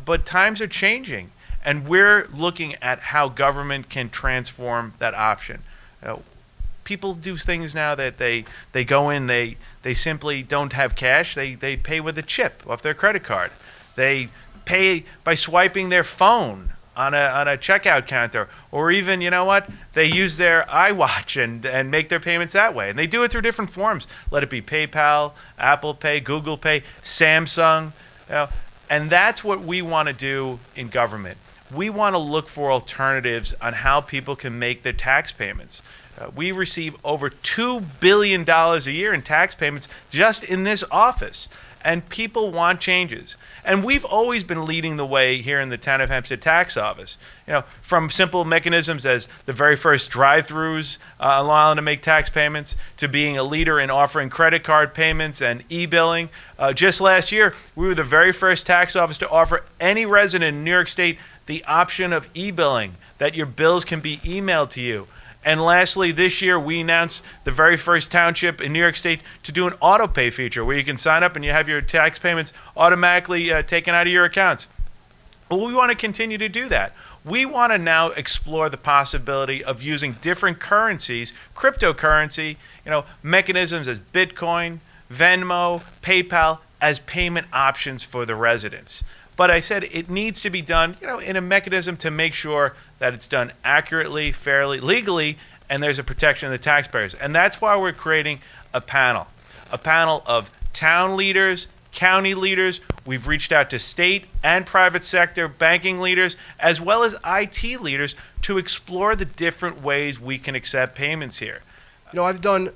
But times are changing, and we're looking at how government can transform that option. People do things now that they go in, they simply don't have cash. They pay with a chip off their credit card. They pay by swiping their phone on a checkout counter, or even, you know what, they use their iWatch and make their payments that way. And they do it through different forms. Let it be PayPal, Apple Pay, Google Pay, Samsung. And that's what we want to do in government. We want to look for alternatives on how people can make their tax payments. We receive over $2 billion a year in tax payments just in this office. And people want changes. And we've always been leading the way here in the town of Hempstead Tax Office. From simple mechanisms as the very first drive-throughs allowing to make tax payments, to being a leader in offering credit card payments and e-billing. Just last year, we were the very first tax office to offer any resident in New York State the option of e-billing, that your bills can be emailed to you. And lastly, this year we announced the very first township in New York State to do an auto pay feature where you can sign up and you have your tax payments automatically taken out of your accounts. Well, we want to continue to do that. We want to now explore the possibility of using different currencies, cryptocurrency, mechanisms as Bitcoin, Venmo, PayPal, as payment options for the residents. But I said it needs to be done, in a mechanism to make sure that it's done accurately, fairly, legally, and there's a protection of the taxpayers. And that's why we're creating a panel of town leaders, county leaders. We've reached out to state and private sector banking leaders, as well as IT leaders, to explore the different ways we can accept payments here. I've done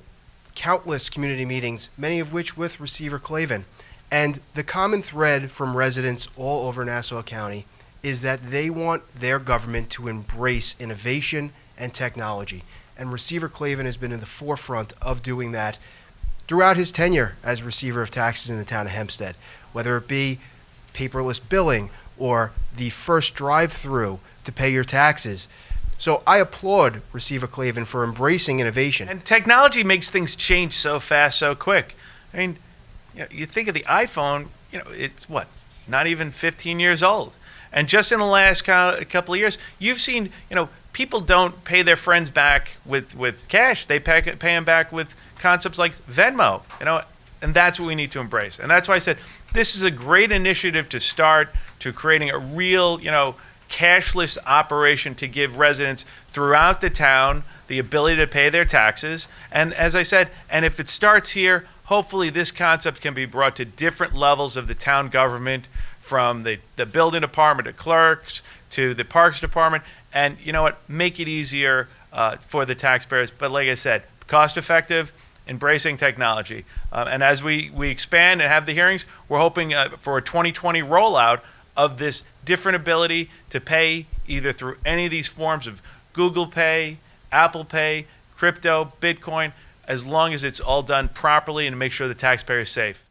countless community meetings, many of which with Receiver Clavin. And the common thread from residents all over Nassau County is that they want their government to embrace innovation and technology. And Receiver Clavin has been in the forefront of doing that throughout his tenure as Receiver of Taxes in the town of Hempstead, whether it be paperless billing or the first drive-through to pay your taxes. So I applaud Receiver Clavin for embracing innovation. And technology makes things change so fast, so quick. I mean, you think of the iPhone, it's not even 15 years old. And just in the last couple of years, you've seen, people don't pay their friends back with cash. They pay them back with concepts like Venmo, and that's what we need to embrace. And that's why I said this is a great initiative to start to creating a real, cashless operation to give residents throughout the town the ability to pay their taxes. And as I said, and if it starts here, hopefully this concept can be brought to different levels of the town government, from the building department to clerks to the parks department, and make it easier for the taxpayers. But like I said, cost effective, embracing technology. And as we expand and have the hearings, we're hoping for a 2020 rollout of this different ability to pay either through any of these forms of Google Pay, Apple Pay, crypto, Bitcoin, as long as it's all done properly and make sure the taxpayer is safe.